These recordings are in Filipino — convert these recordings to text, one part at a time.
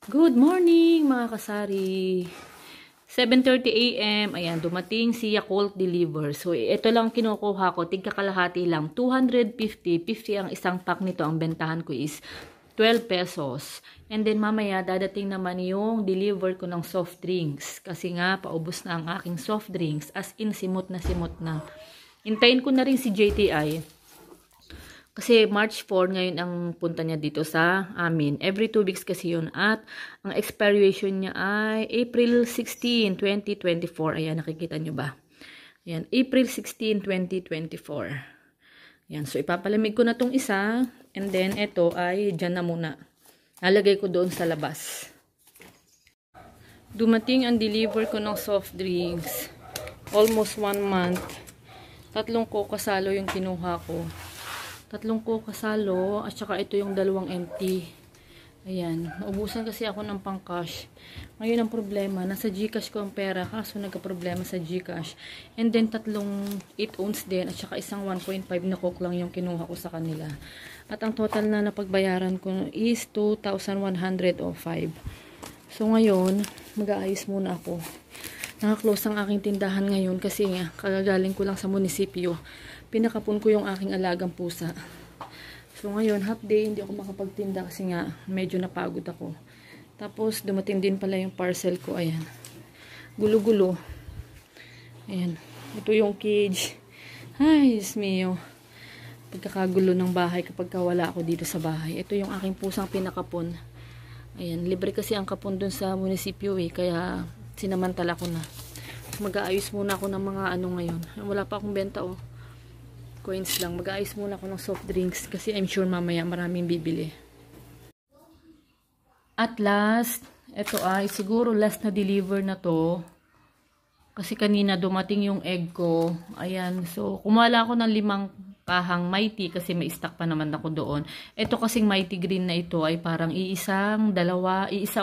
Good morning mga kasari. 7:30 AM, ayan, dumating si Yakult Deliver. So, ito lang kinukuha ko, tigka kalahati lang. 250, 50 ang isang pack nito. Ang bentahan ko is 12 pesos. And then mamaya, dadating naman yung deliver ko ng soft drinks. Kasi nga, paubos na ang aking soft drinks. As in, simot na simot na. Hintayin ko na rin si JTI. Kasi March 4 ngayon ang punta niya dito sa amin. Every 2 weeks kasi yun. At ang expiration niya ay April 16, 2024. Ayan, nakikita nyo ba? Ayan, April 16, 2024. Ayan, so ipapalamig ko na tong isa. And then, ito ay dyan na muna. Nalagay ko doon sa labas. Dumating ang deliver ko ng soft drinks. Almost 1 month. 3 Coca Salo yung kinuha ko. 3 Coca Salo, at saka ito yung 2 empty. Ayan, naubusan kasi ako ng pang-cash. Ngayon ang problema, nasa GCash ko ang pera, kaso nagka-problema sa GCash. And then 3 8 ounce din, at saka isang 1.5 na Coke lang yung kinuha ko sa kanila. At ang total na napagbayaran ko is 2,105. So ngayon, mag-aayos muna ako. Naka-close ang aking tindahan ngayon kasi nga, kagagaling ko lang sa munisipyo. Pinakapon ko yung aking alagang pusa. So ngayon, half day, hindi ako makapagtinda kasi nga, medyo napagod ako. Tapos, dumating din pala yung parcel ko. Ayan. Gulo-gulo. Ayan. Ito yung cage. Ay, Diyos mio. Pagkakagulo ng bahay kapag wala ako dito sa bahay. Ito yung aking pusang pinakapon. Ayan. Libre kasi ang kapon dun sa munisipyo eh. Kaya, sinamantala ko na. Mag-aayos muna ako ng mga ano ngayon. Wala pa akong benta oh. Coins lang. Mag-aayos muna ako ng soft drinks kasi I'm sure mamaya maraming bibili. At last, ito ay siguro last na deliver na to. Kasi kanina dumating yung egg ko. Ayan. So, kumala ako ng 5 kahang Mighty kasi may stock pa naman ako doon. Ito kasing Mighty Green na ito ay parang iisa o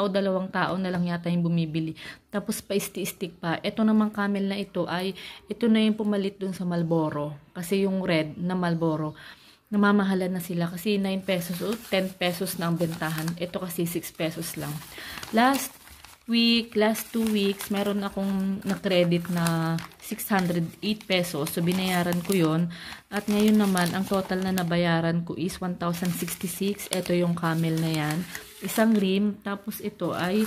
2 tao na lang yata yung bumibili. Tapos pa stick pa. Ito naman Camel na ito ay ito na yung pumalit dun sa Marlboro. Kasi yung red na Marlboro namamahalan na sila kasi 9 pesos o 10 pesos na ang bentahan. Ito kasi 6 pesos lang. Last 2 weeks, meron akong na-credit na 608 pesos. So, binayaran ko yon. At ngayon naman, ang total na nabayaran ko is 1,066. Ito yung Camel na yan. Isang rim. Tapos ito ay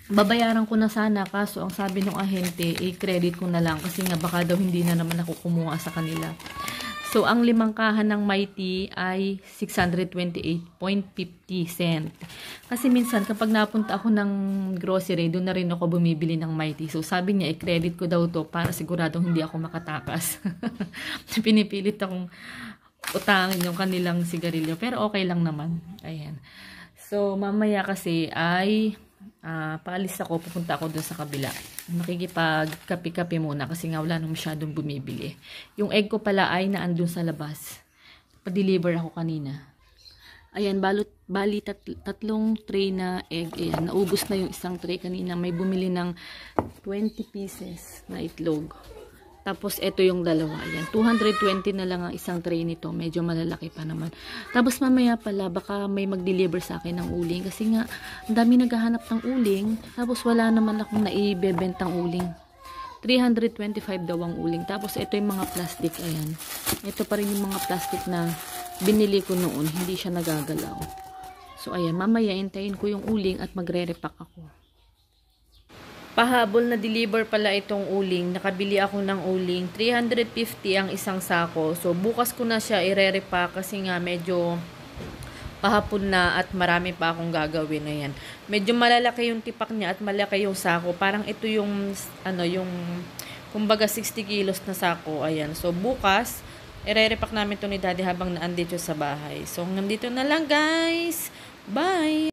babayaran ko na sana. Kaso, ang sabi ng ahente, i-credit ko na lang. Kasi nga, baka daw hindi na naman ako kumuha sa kanila. So, ang 5 kahan ng Mighty ay 628.50 cent. Kasi minsan, kapag napunta ako ng grocery, doon na rin ako bumibili ng Mighty. So, sabi niya, i-credit ko daw to para siguradong hindi ako makatakas. Pinipilit akong utangin yung kanilang sigarilyo. Pero okay lang naman. Ayan. So, mamaya kasi ay paalis ako, pupunta ako doon sa kabila. Nakikipag-kape-kape muna kasi nga wala nang masyadong bumibili. Yung egg ko pala ay naandun sa labas. Pa-deliver ako kanina. Ayan, bali 3 tray na egg. Ayan, naubos na yung isang tray kanina. May bumili ng 20 pieces na itlog. Tapos, ito yung 2. Ayan, 220 na lang ang isang tray nito. Medyo malalaki pa naman. Tapos, mamaya pala, baka may mag-deliver sa akin ng uling. Kasi nga, ang dami naghahanap ng uling. Tapos, wala naman akong naibebentang uling. 325 daw ang uling. Tapos, ito yung mga plastic. Ayan. Ito pa rin yung mga plastic na binili ko noon. Hindi siya nagagalaw. So, ayan. Mamaya, hintayin ko yung uling at magre-repack ako. Pahabol na deliver pala itong uling. Nakabili ako ng uling. 350 ang isang sako. So, bukas ko na siya i-repack kasi nga medyo pahapon na at marami pa akong gagawin na yan. Medyo malalaki yung tipak niya at malaki yung sako. Parang ito yung, kumbaga 60 kilos na sako. Ayan. So, bukas, i-repack namin ito ni Daddy habang naandito sa bahay. So, nandito na lang guys. Bye!